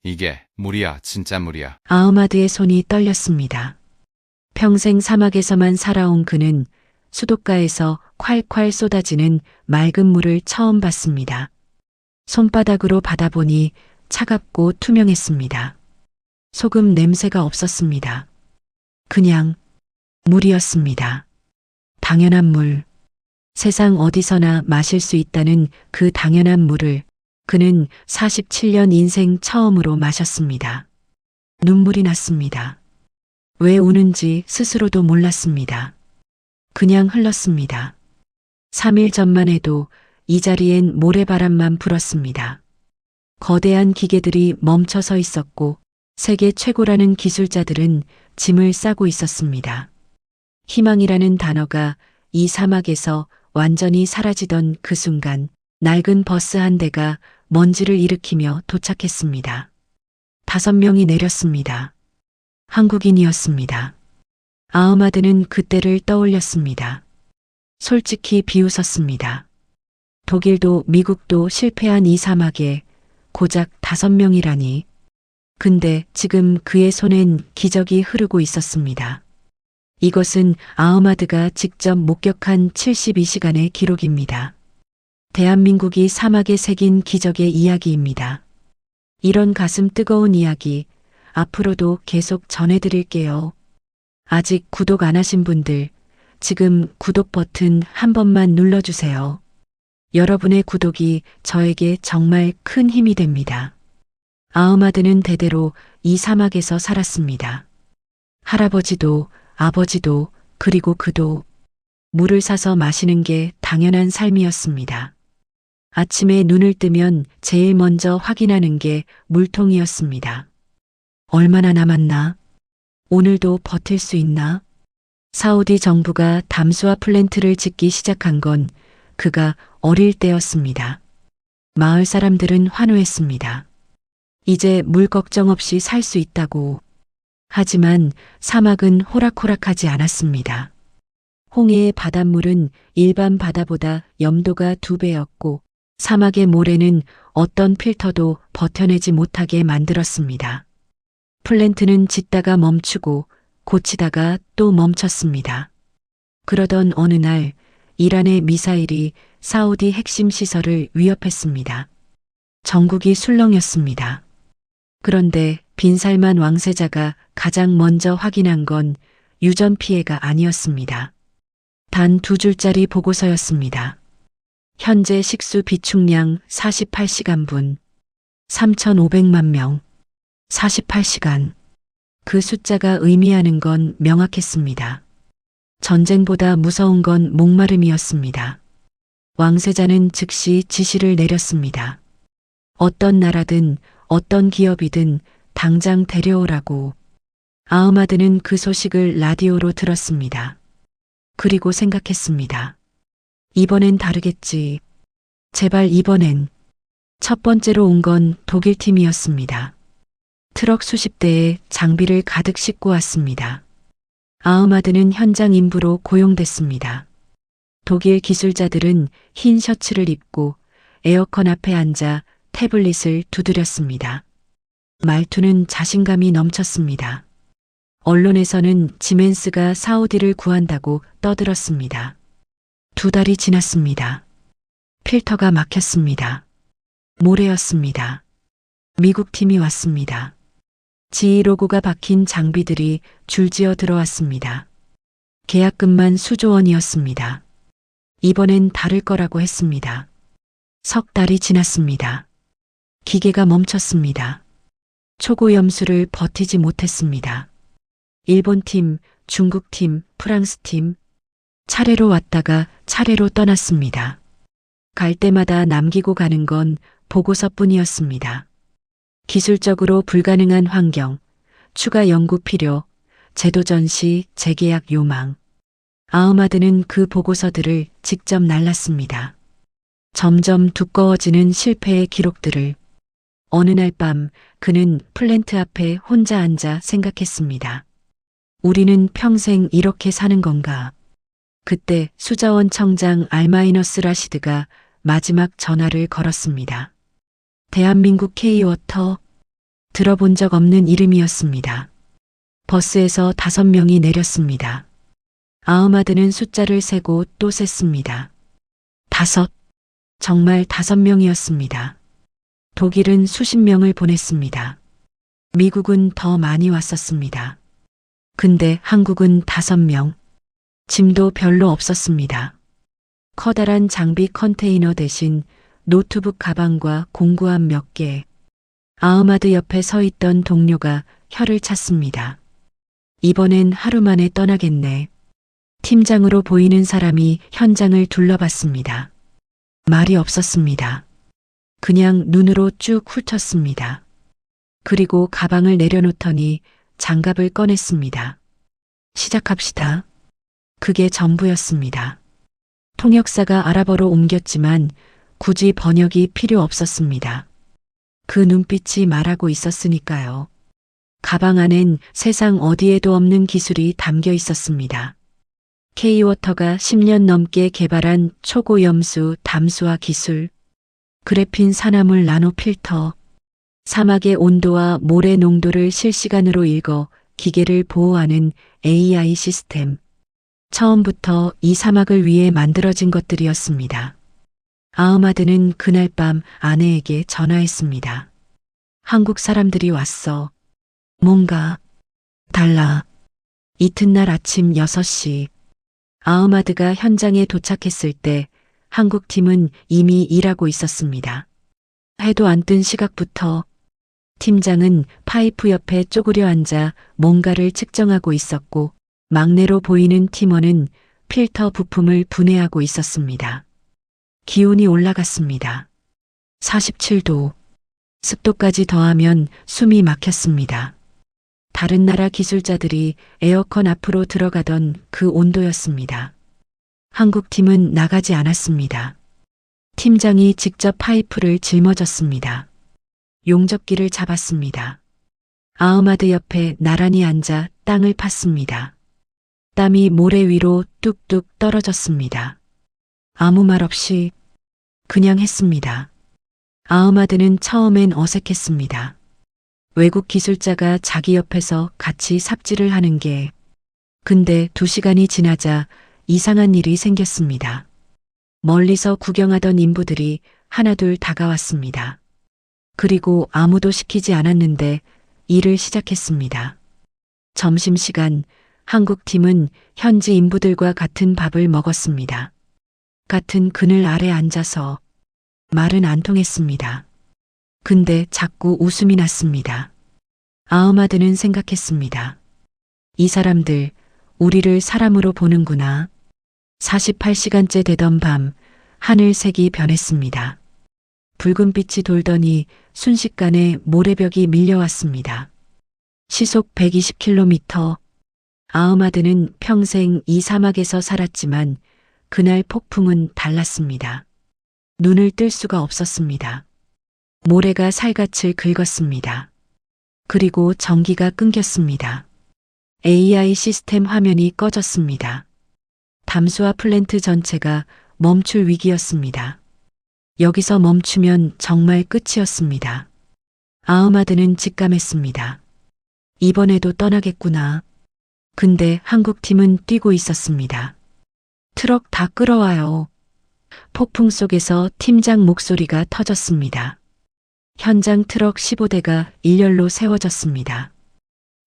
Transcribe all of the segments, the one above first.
이게 물이야, 진짜 물이야. 아흐마드의 손이 떨렸습니다. 평생 사막에서만 살아온 그는 수도가에서 콸콸 쏟아지는 맑은 물을 처음 봤습니다. 손바닥으로 받아보니 차갑고 투명했습니다. 소금 냄새가 없었습니다. 그냥 물이었습니다. 당연한 물. 세상 어디서나 마실 수 있다는 그 당연한 물을 그는 47년 인생 처음으로 마셨습니다. 눈물이 났습니다. 왜 우는지 스스로도 몰랐습니다. 그냥 흘렀습니다. 3일 전만 해도 이 자리엔 모래바람만 불었습니다. 거대한 기계들이 멈춰 서 있었고 세계 최고라는 기술자들은 짐을 싸고 있었습니다. 희망이라는 단어가 이 사막에서 완전히 사라지던 그 순간 낡은 버스 한 대가 먼지를 일으키며 도착했습니다. 5명이 내렸습니다. 한국인이었습니다. 아흐마드는 그때를 떠올렸습니다. 솔직히 비웃었습니다. 독일도 미국도 실패한 이 사막에 고작 5명이라니. 근데 지금 그의 손엔 기적이 흐르고 있었습니다. 이것은 아흐마드가 직접 목격한 72시간의 기록입니다. 대한민국이 사막에 새긴 기적의 이야기입니다. 이런 가슴 뜨거운 이야기 앞으로도 계속 전해드릴게요. 아직 구독 안 하신 분들 지금 구독 버튼 한 번만 눌러주세요. 여러분의 구독이 저에게 정말 큰 힘이 됩니다. 아흐마드는 대대로 이 사막에서 살았습니다. 할아버지도 아버지도 그리고 그도 물을 사서 마시는 게 당연한 삶이었습니다. 아침에 눈을 뜨면 제일 먼저 확인하는 게 물통이었습니다. 얼마나 남았나? 오늘도 버틸 수 있나? 사우디 정부가 담수화 플랜트를 짓기 시작한 건 그가 어릴 때였습니다. 마을 사람들은 환호했습니다. 이제 물 걱정 없이 살 수 있다고. 하지만 사막은 호락호락하지 않았습니다. 홍해의 바닷물은 일반 바다보다 염도가 2배였고 사막의 모래는 어떤 필터도 버텨내지 못하게 만들었습니다. 플랜트는 짓다가 멈추고 고치다가 또 멈췄습니다. 그러던 어느 날 이란의 미사일이 사우디 핵심 시설을 위협했습니다. 전국이 술렁였습니다. 그런데 빈살만 왕세자가 가장 먼저 확인한 건 유전 피해가 아니었습니다. 단 2줄짜리 보고서였습니다. 현재 식수 비축량 48시간분, 3,500만 명, 48시간. 그 숫자가 의미하는 건 명확했습니다. 전쟁보다 무서운 건 목마름이었습니다. 왕세자는 즉시 지시를 내렸습니다. 어떤 나라든 어떤 기업이든 당장 데려오라고. 아흐마드는 그 소식을 라디오로 들었습니다. 그리고 생각했습니다. 이번엔 다르겠지. 제발 이번엔. 첫 번째로 온 건 독일 팀이었습니다. 트럭 수십 대에 장비를 가득 싣고 왔습니다. 아흐마드는 현장 인부로 고용됐습니다. 독일 기술자들은 흰 셔츠를 입고 에어컨 앞에 앉아 태블릿을 두드렸습니다. 말투는 자신감이 넘쳤습니다. 언론에서는 지멘스가 사우디를 구한다고 떠들었습니다. 2달이 지났습니다. 필터가 막혔습니다. 모래였습니다. 미국 팀이 왔습니다. 지휘 로고가 박힌 장비들이 줄지어 들어왔습니다. 계약금만 수조 원이었습니다. 이번엔 다를 거라고 했습니다. 3달이 지났습니다. 기계가 멈췄습니다. 초고염수를 버티지 못했습니다. 일본 팀, 중국 팀, 프랑스 팀 차례로 왔다가 차례로 떠났습니다. 갈 때마다 남기고 가는 건 보고서뿐이었습니다. 기술적으로 불가능한 환경, 추가 연구 필요, 제도 전시, 재계약 요망. 아흐마드는 그 보고서들을 직접 날랐습니다. 점점 두꺼워지는 실패의 기록들을. 어느 날 밤 그는 플랜트 앞에 혼자 앉아 생각했습니다. 우리는 평생 이렇게 사는 건가? 그때 수자원 청장 알마이너스 라시드가 마지막 전화를 걸었습니다. 대한민국 K워터. 들어본 적 없는 이름이었습니다. 버스에서 5명이 내렸습니다. 아흐마드는 숫자를 세고 또 셌습니다. 5. 정말 5명이었습니다. 독일은 수십 명을 보냈습니다. 미국은 더 많이 왔었습니다. 근데 한국은 5명. 짐도 별로 없었습니다. 커다란 장비 컨테이너 대신 노트북 가방과 공구함 몇 개. 아흐마드 옆에 서 있던 동료가 혀를 찼습니다. 이번엔 하루 만에 떠나겠네. 팀장으로 보이는 사람이 현장을 둘러봤습니다. 말이 없었습니다. 그냥 눈으로 쭉 훑었습니다. 그리고 가방을 내려놓더니 장갑을 꺼냈습니다. 시작합시다. 그게 전부였습니다. 통역사가 아랍어로 옮겼지만 굳이 번역이 필요 없었습니다. 그 눈빛이 말하고 있었으니까요. 가방 안엔 세상 어디에도 없는 기술이 담겨 있었습니다. K-워터가 10년 넘게 개발한 초고염수 담수화 기술, 그래핀 산화물 나노 필터, 사막의 온도와 모래 농도를 실시간으로 읽어 기계를 보호하는 AI 시스템. 처음부터 이 사막을 위해 만들어진 것들이었습니다. 아흐마드는 그날 밤 아내에게 전화했습니다. 한국 사람들이 왔어. 뭔가 달라. 이튿날 아침 6시. 아흐마드가 현장에 도착했을 때 한국 팀은 이미 일하고 있었습니다. 해도 안 뜬 시각부터 팀장은 파이프 옆에 쪼그려 앉아 뭔가를 측정하고 있었고 막내로 보이는 팀원은 필터 부품을 분해하고 있었습니다. 기온이 올라갔습니다. 47도. 습도까지 더하면 숨이 막혔습니다. 다른 나라 기술자들이 에어컨 앞으로 들어가던 그 온도였습니다. 한국 팀은 나가지 않았습니다. 팀장이 직접 파이프를 짊어졌습니다. 용접기를 잡았습니다. 아흐마드 옆에 나란히 앉아 땅을 팠습니다. 땀이 모래 위로 뚝뚝 떨어졌습니다. 아무 말 없이 그냥 했습니다. 아흐마드는 처음엔 어색했습니다. 외국 기술자가 자기 옆에서 같이 삽질을 하는 게. 근데 2시간이 지나자 이상한 일이 생겼습니다. 멀리서 구경하던 인부들이 하나둘 다가왔습니다. 그리고 아무도 시키지 않았는데 일을 시작했습니다. 점심시간 한국 팀은 현지 인부들과 같은 밥을 먹었습니다. 같은 그늘 아래 앉아서 말은 안 통했습니다. 근데 자꾸 웃음이 났습니다. 아흐마드는 생각했습니다. 이 사람들 우리를 사람으로 보는구나. 48시간째 되던 밤 하늘색이 변했습니다. 붉은빛이 돌더니 순식간에 모래벽이 밀려왔습니다. 시속 120km. 아흐마드는 평생 이 사막에서 살았지만 그날 폭풍은 달랐습니다. 눈을 뜰 수가 없었습니다. 모래가 살갗을 긁었습니다. 그리고 전기가 끊겼습니다. AI 시스템 화면이 꺼졌습니다. 담수화 플랜트 전체가 멈출 위기였습니다. 여기서 멈추면 정말 끝이었습니다. 아흐마드는 직감했습니다. 이번에도 떠나겠구나. 근데 한국 팀은 뛰고 있었습니다. 트럭 다 끌어와요. 폭풍 속에서 팀장 목소리가 터졌습니다. 현장 트럭 15대가 일렬로 세워졌습니다.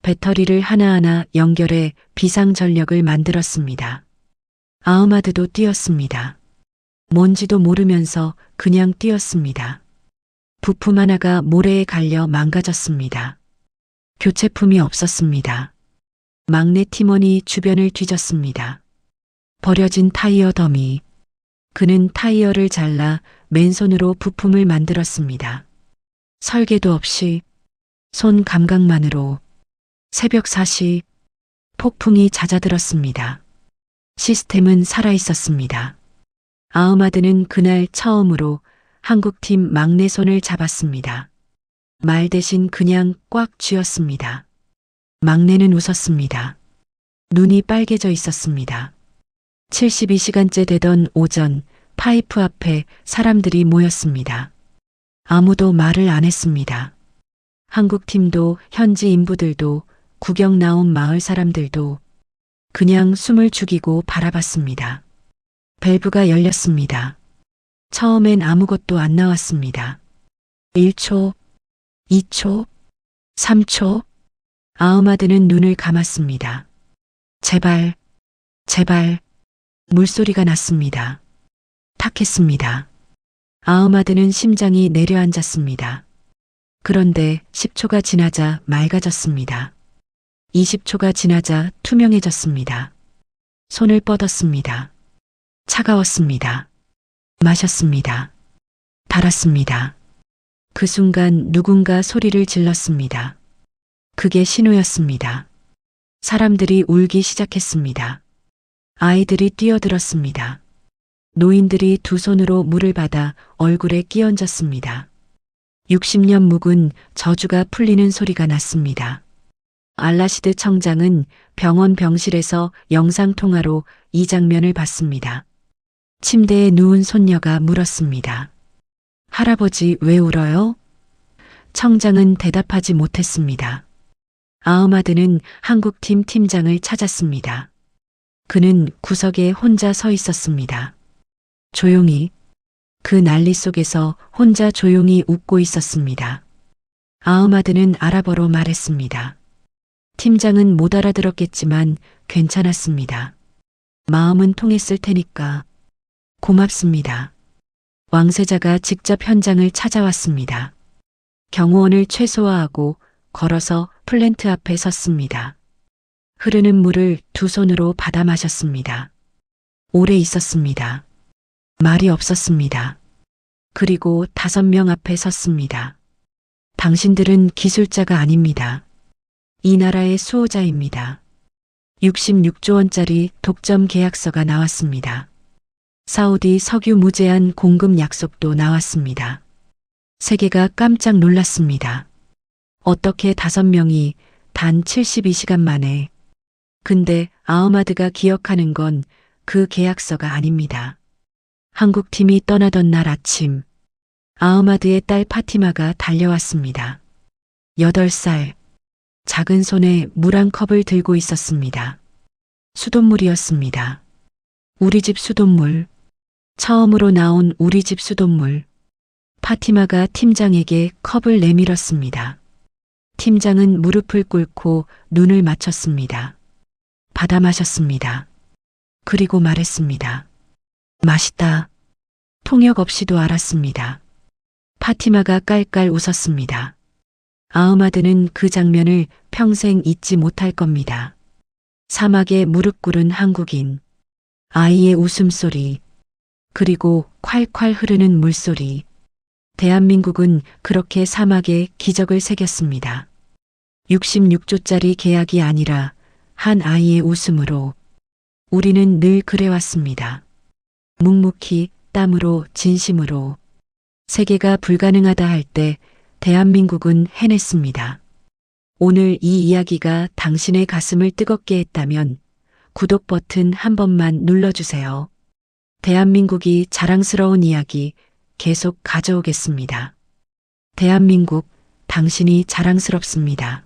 배터리를 하나하나 연결해 비상 전력을 만들었습니다. 아흐마드도 뛰었습니다. 뭔지도 모르면서 그냥 뛰었습니다. 부품 하나가 모래에 갈려 망가졌습니다. 교체품이 없었습니다. 막내 팀원이 주변을 뒤졌습니다. 버려진 타이어 더미. 그는 타이어를 잘라 맨손으로 부품을 만들었습니다. 설계도 없이 손 감각만으로. 새벽 4시 폭풍이 잦아들었습니다. 시스템은 살아있었습니다. 아흐마드는 그날 처음으로 한국팀 막내 손을 잡았습니다. 말 대신 그냥 꽉 쥐었습니다. 막내는 웃었습니다. 눈이 빨개져 있었습니다. 72시간째 되던 오전 파이프 앞에 사람들이 모였습니다. 아무도 말을 안 했습니다. 한국팀도 현지 인부들도 구경 나온 마을 사람들도 그냥 숨을 죽이고 바라봤습니다. 밸브가 열렸습니다. 처음엔 아무것도 안 나왔습니다. 1초, 2초, 3초. 아흐마드는 눈을 감았습니다. 제발, 제발. 물소리가 났습니다. 탁했습니다. 아흐마드는 심장이 내려앉았습니다. 그런데 10초가 지나자 맑아졌습니다. 20초가 지나자 투명해졌습니다. 손을 뻗었습니다. 차가웠습니다. 마셨습니다. 달았습니다. 그 순간 누군가 소리를 질렀습니다. 그게 신호였습니다. 사람들이 울기 시작했습니다. 아이들이 뛰어들었습니다. 노인들이 두 손으로 물을 받아 얼굴에 끼얹었습니다. 60년 묵은 저주가 풀리는 소리가 났습니다. 알라시드 청장은 병원 병실에서 영상통화로 이 장면을 봤습니다. 침대에 누운 손녀가 물었습니다. 할아버지 왜 울어요? 청장은 대답하지 못했습니다. 아흐마드는 한국팀 팀장을 찾았습니다. 그는 구석에 혼자 서 있었습니다. 조용히, 그 난리 속에서 혼자 조용히 웃고 있었습니다. 아흐마드는 아랍어로 말했습니다. 팀장은 못 알아들었겠지만 괜찮았습니다. 마음은 통했을 테니까. 고맙습니다. 왕세자가 직접 현장을 찾아왔습니다. 경호원을 최소화하고 걸어서 플랜트 앞에 섰습니다. 흐르는 물을 두 손으로 받아 마셨습니다. 오래 있었습니다. 말이 없었습니다. 그리고 5명 앞에 섰습니다. 당신들은 기술자가 아닙니다. 이 나라의 수호자입니다. 66조 원짜리 독점 계약서가 나왔습니다. 사우디 석유 무제한 공급 약속도 나왔습니다. 세계가 깜짝 놀랐습니다. 어떻게 5명이 단 72시간 만에. 근데 아흐마드가 기억하는 건 그 계약서가 아닙니다. 한국팀이 떠나던 날 아침, 아흐마드의 딸 파티마가 달려왔습니다. 8살, 작은 손에 물 한 컵을 들고 있었습니다. 수돗물이었습니다. 우리 집 수돗물. 처음으로 나온 우리 집 수돗물. 파티마가 팀장에게 컵을 내밀었습니다. 팀장은 무릎을 꿇고 눈을 맞췄습니다. 받아 마셨습니다. 그리고 말했습니다. 맛있다. 통역 없이도 알았습니다. 파티마가 깔깔 웃었습니다. 아흐마드는 그 장면을 평생 잊지 못할 겁니다. 사막에 무릎 꿇은 한국인, 아이의 웃음소리, 그리고 콸콸 흐르는 물소리. 대한민국은 그렇게 사막에 기적을 새겼습니다. 66조짜리 계약이 아니라 한 아이의 웃음으로. 우리는 늘 그래왔습니다. 묵묵히, 땀으로, 진심으로. 세계가 불가능하다 할 때 대한민국은 해냈습니다. 오늘 이 이야기가 당신의 가슴을 뜨겁게 했다면 구독 버튼 한 번만 눌러주세요. 대한민국이 자랑스러운 이야기 계속 가져오겠습니다. 대한민국, 당신이 자랑스럽습니다.